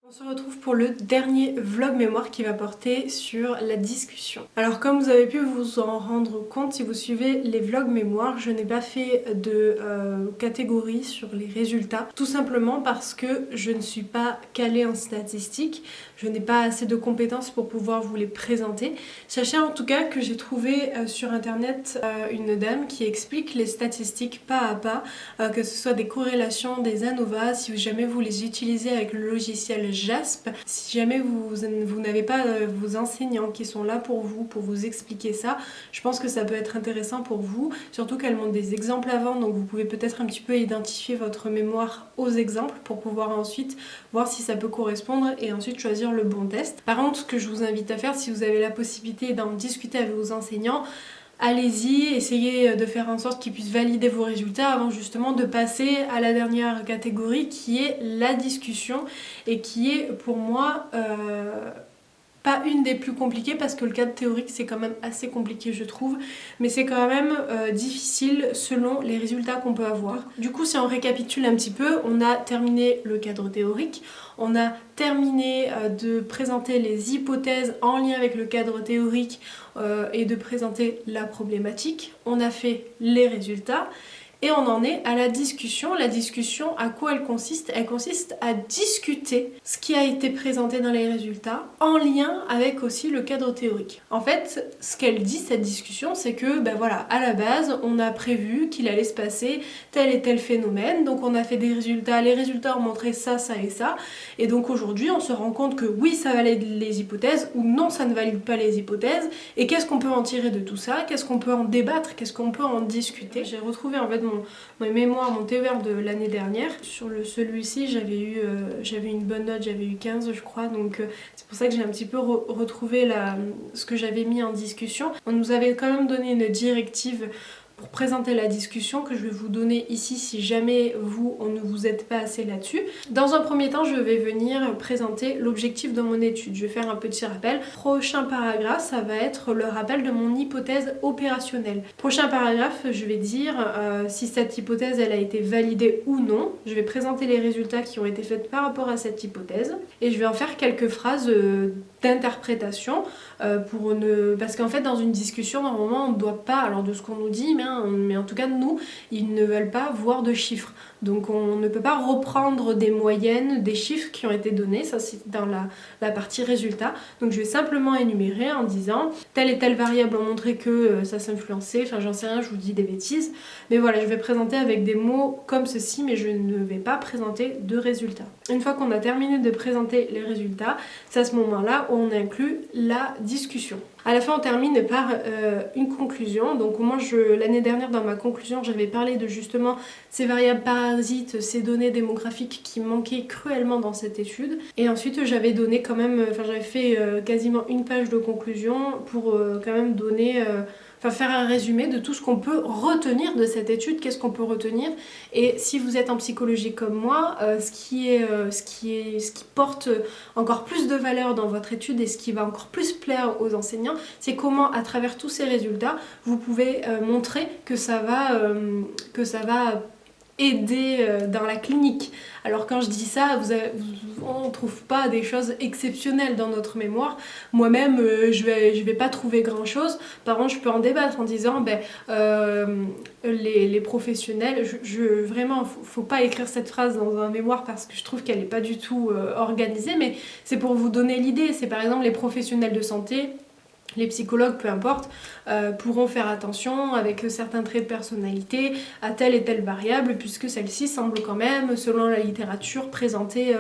On se retrouve pour le dernier vlog mémoire qui va porter sur la discussion. Alors comme vous avez pu vous en rendre compte si vous suivez les vlogs mémoire, je n'ai pas fait de catégorie sur les résultats. Tout simplement parce que je ne suis pas calée en statistiques, je n'ai pas assez de compétences pour pouvoir vous les présenter. Sachez en tout cas que j'ai trouvé sur internet une dame qui explique les statistiques pas à pas, que ce soit des corrélations, des ANOVA, si jamais vous les utilisez avec le logiciel JASP. Si jamais vous n'avez pas vos enseignants qui sont là pour vous expliquer ça, je pense que ça peut être intéressant pour vous, surtout qu'elles montrent des exemples avant, donc vous pouvez peut-être un petit peu identifier votre mémoire aux exemples pour pouvoir ensuite voir si ça peut correspondre et ensuite choisir le bon test. Par contre, ce que je vous invite à faire, si vous avez la possibilité d'en discuter avec vos enseignants, allez-y, essayez de faire en sorte qu'ils puissent valider vos résultats avant justement de passer à la dernière catégorie qui est la discussion et qui est pour moi pas une des plus compliquées parce que le cadre théorique c'est quand même assez compliqué je trouve, mais c'est quand même difficile selon les résultats qu'on peut avoir. Du coup si on récapitule un petit peu, on a terminé le cadre théorique, on a terminé de présenter les hypothèses en lien avec le cadre théorique et de présenter la problématique, on a fait les résultats. Et on en est à la discussion. La discussion, à quoi elle consiste? Elle consiste à discuter ce qui a été présenté dans les résultats en lien avec aussi le cadre théorique. En fait, ce qu'elle dit, cette discussion, c'est que, ben voilà, à la base, on a prévu qu'il allait se passer tel et tel phénomène. Donc on a fait des résultats, les résultats ont montré ça, ça et ça. Et donc aujourd'hui, on se rend compte que oui, ça valide les hypothèses ou non, ça ne valide pas les hypothèses. Et qu'est-ce qu'on peut en tirer de tout ça? Qu'est-ce qu'on peut en débattre? Qu'est-ce qu'on peut en discuter? J'ai retrouvé en fait mon mémoire, mon TER de l'année dernière. Sur celui-ci, j'avais une bonne note, j'avais eu 15 je crois, donc c'est pour ça que j'ai un petit peu retrouvé ce que j'avais mis en discussion. On nous avait quand même donné une directive pour présenter la discussion que je vais vous donner ici si jamais on ne vous aide pas assez là-dessus. Dans un premier temps, je vais venir présenter l'objectif de mon étude. Je vais faire un petit rappel. Prochain paragraphe, ça va être le rappel de mon hypothèse opérationnelle. Prochain paragraphe, je vais dire si cette hypothèse elle a été validée ou non. Je vais présenter les résultats qui ont été faits par rapport à cette hypothèse et je vais en faire quelques phrases d'interprétation parce qu'en fait dans une discussion normalement on ne doit pas, alors de ce qu'on nous dit, mais en tout cas nous, ils ne veulent pas voir de chiffres. Donc on ne peut pas reprendre des moyennes, des chiffres qui ont été donnés, ça c'est dans la partie résultat. Donc je vais simplement énumérer en disant telle et telle variable ont montré que ça s'influençait, enfin j'en sais rien, je vous dis des bêtises. Mais voilà, je vais présenter avec des mots comme ceci, mais je ne vais pas présenter de résultats. Une fois qu'on a terminé de présenter les résultats, c'est à ce moment-là où on inclut la discussion. À la fin, on termine par une conclusion. Donc moi, l'année dernière, dans ma conclusion, j'avais parlé de justement ces variables parasites, ces données démographiques qui manquaient cruellement dans cette étude. Et ensuite, j'avais donné quand même, j'avais fait quasiment une page de conclusion pour quand même donner... faire un résumé de tout ce qu'on peut retenir de cette étude, qu'est-ce qu'on peut retenir. Et si vous êtes en psychologie comme moi, ce qui porte encore plus de valeur dans votre étude et ce qui va encore plus plaire aux enseignants, c'est comment à travers tous ces résultats, vous pouvez montrer que ça va aider dans la clinique. Alors quand je dis ça, on ne trouve pas des choses exceptionnelles dans notre mémoire. Moi-même, je vais pas trouver grand-chose. Par contre, je peux en débattre en disant les professionnels, vraiment, faut pas écrire cette phrase dans un mémoire parce que je trouve qu'elle n'est pas du tout organisée, mais c'est pour vous donner l'idée. C'est par exemple les professionnels de santé, les psychologues, peu importe, pourront faire attention avec certains traits de personnalité à telle et telle variable puisque celle-ci semble quand même, selon la littérature, présenter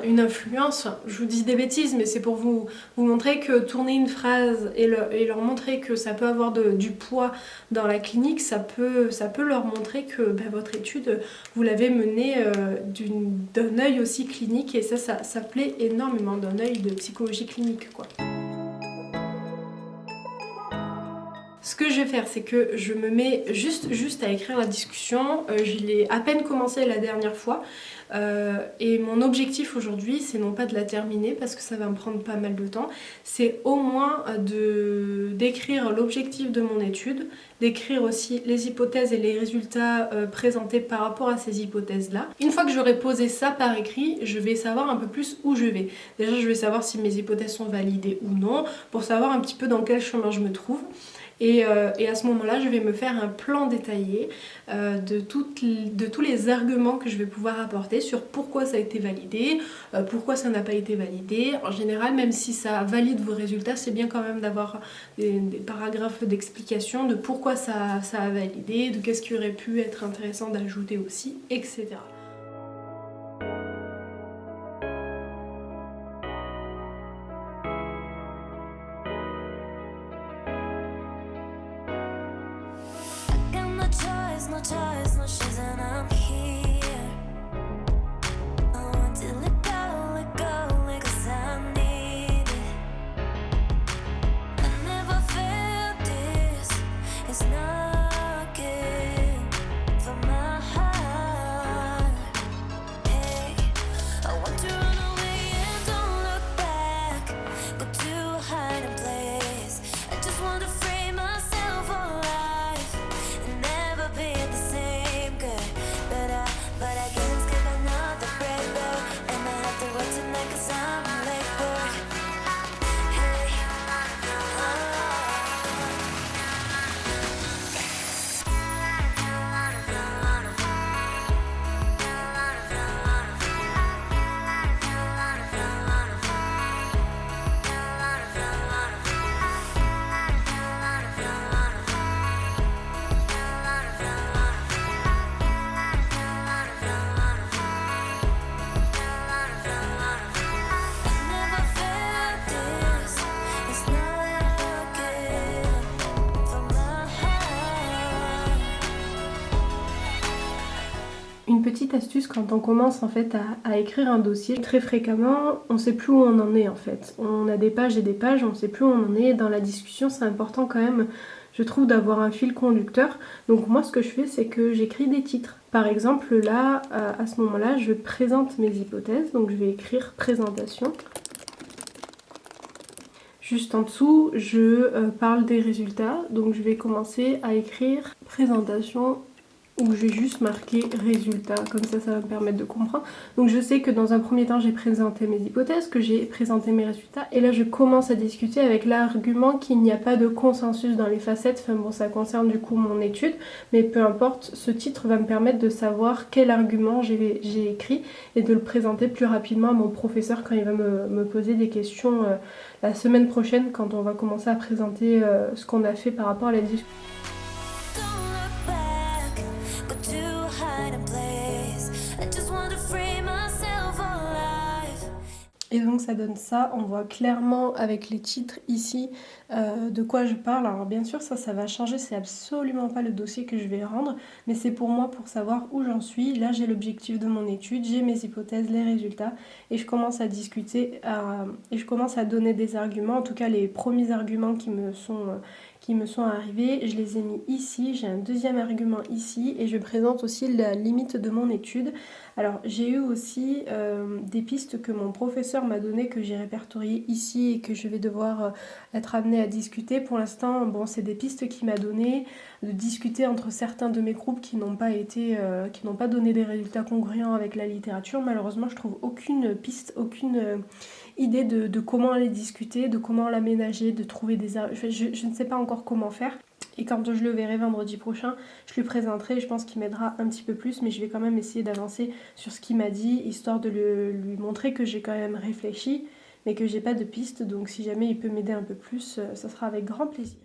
une influence. Je vous dis des bêtises, mais c'est pour vous montrer que tourner une phrase et leur montrer que ça peut avoir du poids dans la clinique, ça peut leur montrer que votre étude, vous l'avez menée d'un œil aussi clinique et ça plaît énormément d'un œil de psychologie clinique, quoi. Ce que que je vais faire, c'est que je me mets juste à écrire la discussion. Je l'ai à peine commencé la dernière fois. Et mon objectif aujourd'hui, c'est non pas de la terminer parce que ça va me prendre pas mal de temps, c'est au moins d'écrire l'objectif de mon étude, d'écrire aussi les hypothèses et les résultats présentés par rapport à ces hypothèses-là. Une fois que j'aurai posé ça par écrit, je vais savoir un peu plus où je vais. Déjà, je vais savoir si mes hypothèses sont validées ou non, pour savoir un petit peu dans quel chemin je me trouve. Et à ce moment-là, je vais me faire un plan détaillé de tous les arguments que je vais pouvoir apporter sur pourquoi ça a été validé, pourquoi ça n'a pas été validé. En général, même si ça valide vos résultats, c'est bien quand même d'avoir des paragraphes d'explication de pourquoi ça a validé, de qu'est-ce qui aurait pu être intéressant d'ajouter aussi, etc. No choice, no she's and I'm here. I want to let go, 'cause I need it. I never felt this, it's not good for my heart. Hey, I want to run away and don't look back, go to a hiding place. I just want to free myself alive and never be the same girl. But I can't skip another break, girl. And I have to work tonight 'cause I'm late work. Hey, never felt this, it's not good for my heart. Une petite astuce quand on commence en fait à écrire un dossier, très fréquemment on sait plus où on en est en fait. On a des pages et des pages, on sait plus où on en est. Dans la discussion c'est important quand même, je trouve, d'avoir un fil conducteur. Donc moi ce que je fais c'est que j'écris des titres. Par exemple là, à ce moment-là, je présente mes hypothèses, donc je vais écrire présentation. Juste en dessous, je parle des résultats, donc je vais commencer à écrire présentation où je vais juste marquer résultat, comme ça va me permettre de comprendre. Donc je sais que dans un premier temps j'ai présenté mes hypothèses, que j'ai présenté mes résultats, et là je commence à discuter avec l'argument qu'il n'y a pas de consensus dans les facettes. Enfin bon, ça concerne du coup mon étude, mais peu importe, ce titre va me permettre de savoir quel argument j'ai écrit et de le présenter plus rapidement à mon professeur quand il va me poser des questions la semaine prochaine, quand on va commencer à présenter ce qu'on a fait par rapport à la discussion. Don't look back, go to a hiding place. I just want to free myself alive. Et donc ça donne ça, on voit clairement avec les titres ici de quoi je parle. Alors bien sûr ça va changer, c'est absolument pas le dossier que je vais rendre, mais c'est pour moi pour savoir où j'en suis. Là j'ai l'objectif de mon étude, j'ai mes hypothèses, les résultats, et je commence à discuter et je commence à donner des arguments, en tout cas les premiers arguments qui me sont arrivés, je les ai mis ici, j'ai un deuxième argument ici, et je présente aussi la limite de mon étude. Alors j'ai eu aussi des pistes que mon professeur m'a données, que j'ai répertoriées ici et que je vais devoir être amenée à discuter. Pour l'instant, bon, c'est des pistes qu'il m'a données, de discuter entre certains de mes groupes qui n'ont pas donné des résultats congruents avec la littérature. Malheureusement, je trouve aucune piste, aucune idée de comment aller discuter, de comment l'aménager, de trouver des... Enfin, je ne sais pas encore comment faire. Et quand je le verrai vendredi prochain, je lui présenterai, je pense qu'il m'aidera un petit peu plus, mais je vais quand même essayer d'avancer sur ce qu'il m'a dit, histoire de lui montrer que j'ai quand même réfléchi, mais que j'ai pas de piste, donc si jamais il peut m'aider un peu plus, ça sera avec grand plaisir.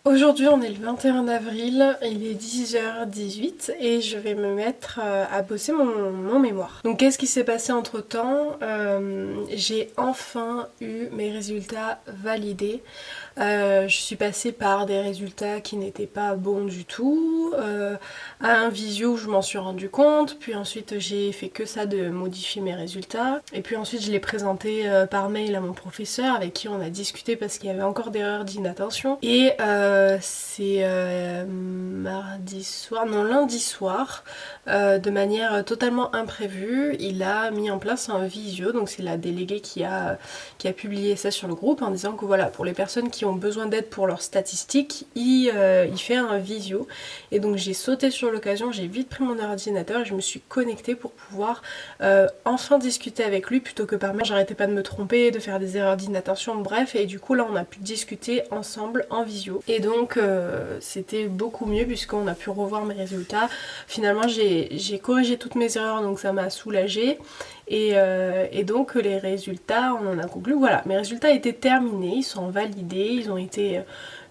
Aujourd'hui on est le 21 avril, il est 10h18 et je vais me mettre à bosser mon mémoire. Donc qu'est-ce qui s'est passé entre temps? J'ai enfin eu mes résultats validés. Je suis passée par des résultats qui n'étaient pas bons du tout, à un visio où je m'en suis rendu compte, puis ensuite j'ai fait que ça de modifier mes résultats, et puis ensuite je l'ai présenté par mail à mon professeur avec qui on a discuté parce qu'il y avait encore d'erreurs d'inattention, et c'est lundi soir, de manière totalement imprévue, il a mis en place un visio, donc c'est la déléguée qui a publié ça sur le groupe en disant que voilà, pour les personnes qui ont besoin d'aide pour leurs statistiques, il fait un visio. Et donc j'ai sauté sur l'occasion, j'ai vite pris mon ordinateur et je me suis connectée pour pouvoir enfin discuter avec lui plutôt que par mail. J'arrêtais pas de me tromper, de faire des erreurs d'inattention, bref, et du coup là on a pu discuter ensemble en visio. Et donc c'était beaucoup mieux puisqu'on a pu revoir mes résultats. Finalement j'ai corrigé toutes mes erreurs, donc ça m'a soulagée. Et donc les résultats, on en a conclu, voilà, mes résultats étaient terminés, ils sont validés, ils ont été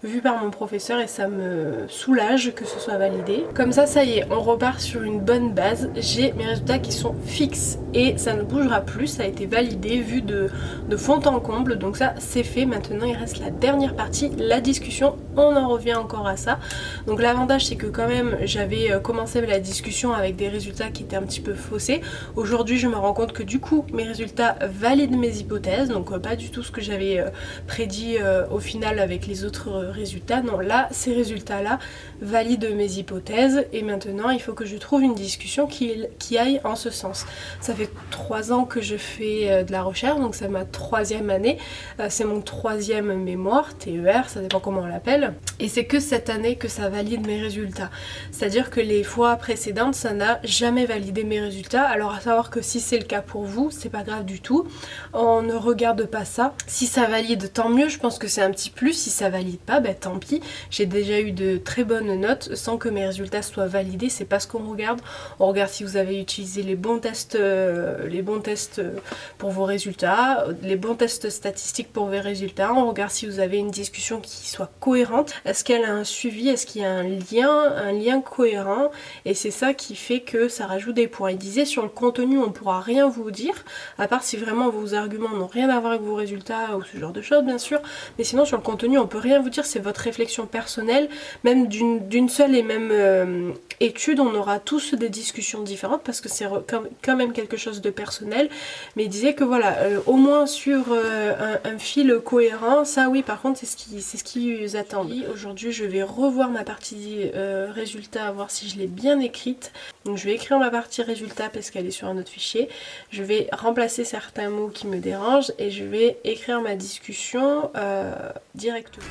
vus par mon professeur et ça me soulage que ce soit validé. Comme ça y est, on repart sur une bonne base, j'ai mes résultats qui sont fixes et ça ne bougera plus, ça a été validé, vu de fond en comble, donc ça c'est fait. Maintenant il reste la dernière partie, la discussion, on en revient encore à ça. Donc l'avantage c'est que quand même j'avais commencé la discussion avec des résultats qui étaient un petit peu faussés. Aujourd'hui je me rends compte que du coup mes résultats valident mes hypothèses, donc pas du tout ce que j'avais prédit au final avec les autres résultats. Non, là ces résultats là valident mes hypothèses et maintenant il faut que je trouve une discussion qui aille en ce sens. Ça fait 3 ans que je fais de la recherche, donc c'est ma 3e année, c'est mon 3e mémoire, TER, ça dépend comment on l'appelle, et c'est que cette année que ça valide mes résultats. C'est-à-dire que les fois précédentes ça n'a jamais validé mes résultats. Alors à savoir que si c'est le cas pour vous, c'est pas grave du tout, on ne regarde pas ça. Si ça valide, tant mieux, je pense que c'est un petit plus. Si ça valide pas, ben tant pis. J'ai déjà eu de très bonnes notes sans que mes résultats soient validés, c'est pas ce qu'on regarde. On regarde si vous avez utilisé les bons tests pour vos résultats, les bons tests statistiques pour vos résultats. On regarde si vous avez une discussion qui soit cohérente, est-ce qu'elle a un suivi, est-ce qu'il y a un lien cohérent, et c'est ça qui fait que ça rajoute des points. Il disait sur le contenu on pourra rien vous dire, à part si vraiment vos arguments n'ont rien à voir avec vos résultats ou ce genre de choses bien sûr, mais sinon sur le contenu on peut rien vous dire, c'est votre réflexion personnelle, même d'une seule et même étude, on aura tous des discussions différentes parce que c'est quand même quelque chose de personnel, mais il disait que voilà, au moins sur un fil cohérent, ça oui par contre c'est ce qu'ils attendent. Aujourd'hui je vais revoir ma partie résultats, voir si je l'ai bien écrite, donc je vais écrire ma partie résultats parce qu'elle est sur un autre fichier, je vais remplacer certains mots qui me dérangent et je vais écrire ma discussion directement.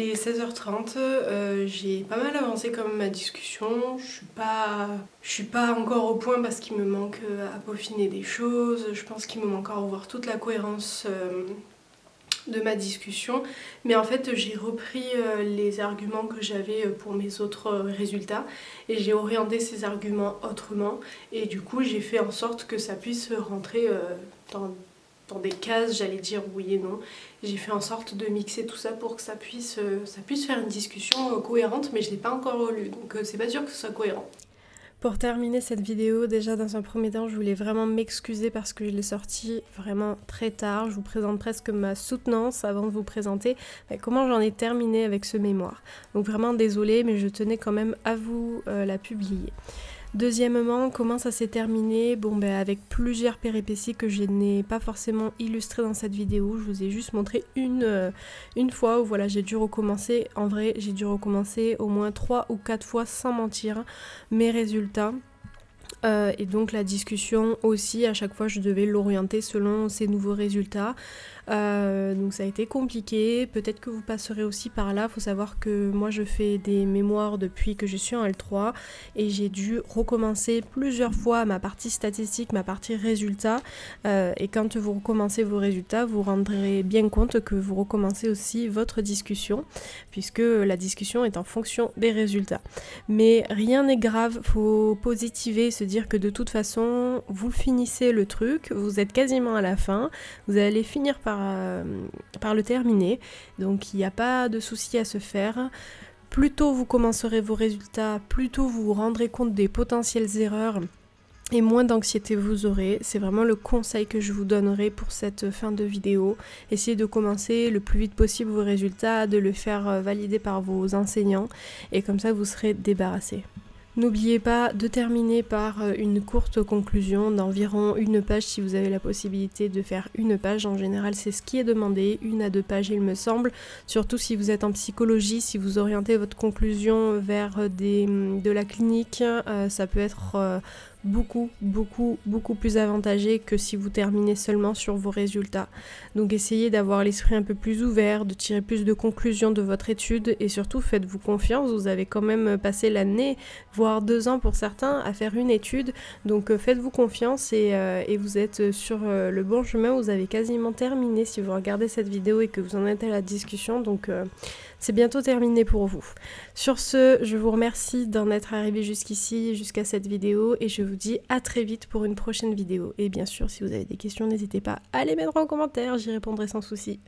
Il est 16h30, j'ai pas mal avancé comme ma discussion, je suis pas encore au point parce qu'il me manque à peaufiner des choses, je pense qu'il me manque encore à revoir toute la cohérence de ma discussion, mais en fait j'ai repris les arguments que j'avais pour mes autres résultats et j'ai orienté ces arguments autrement et du coup j'ai fait en sorte que ça puisse rentrer dans des cases, j'allais dire oui et non. J'ai fait en sorte de mixer tout ça pour que ça puisse faire une discussion cohérente, mais je l'ai pas encore relu, donc c'est pas sûr que ce soit cohérent. Pour terminer cette vidéo, déjà dans un premier temps, je voulais vraiment m'excuser parce que je l'ai sortie vraiment très tard. Je vous présente presque ma soutenance avant de vous présenter comment j'en ai terminé avec ce mémoire. Donc vraiment désolée, mais je tenais quand même à vous la publier. Deuxièmement, comment ça s'est terminé? Avec plusieurs péripéties que je n'ai pas forcément illustrées dans cette vidéo. Je vous ai juste montré une fois où voilà, j'ai dû recommencer. En vrai, j'ai dû recommencer au moins 3 ou 4 fois sans mentir mes résultats. Et donc la discussion aussi, à chaque fois je devais l'orienter selon ces nouveaux résultats. Donc ça a été compliqué, peut-être que vous passerez aussi par là. Il faut savoir que moi je fais des mémoires depuis que je suis en L3 et j'ai dû recommencer plusieurs fois ma partie statistique, ma partie résultats. Et quand vous recommencez vos résultats, vous vous rendrez bien compte que vous recommencez aussi votre discussion, puisque la discussion est en fonction des résultats. Mais rien n'est grave, faut positiver, se dire que de toute façon vous finissez le truc, vous êtes quasiment à la fin, vous allez finir par le terminer, donc il n'y a pas de souci à se faire. Plus tôt vous commencerez vos résultats, plus tôt vous vous rendrez compte des potentielles erreurs et moins d'anxiété vous aurez. C'est vraiment le conseil que je vous donnerai pour cette fin de vidéo. Essayez de commencer le plus vite possible vos résultats, de le faire valider par vos enseignants et comme ça vous serez débarrassé. N'oubliez pas de terminer par une courte conclusion d'environ 1 page si vous avez la possibilité de faire 1 page. En général, c'est ce qui est demandé, 1 à 2 pages il me semble. Surtout si vous êtes en psychologie, si vous orientez votre conclusion vers de la clinique, ça peut être beaucoup plus avantageux que si vous terminez seulement sur vos résultats. Donc essayez d'avoir l'esprit un peu plus ouvert, de tirer plus de conclusions de votre étude et surtout faites-vous confiance, vous avez quand même passé l'année, voire 2 ans pour certains à faire une étude, donc faites-vous confiance et vous êtes sur le bon chemin, vous avez quasiment terminé si vous regardez cette vidéo et que vous en êtes à la discussion, donc c'est bientôt terminé pour vous. Sur ce, je vous remercie d'en être arrivé jusqu'ici, jusqu'à cette vidéo et je vous dis à très vite pour une prochaine vidéo. Et bien sûr, si vous avez des questions, n'hésitez pas à les mettre en commentaire, j'y répondrai sans souci.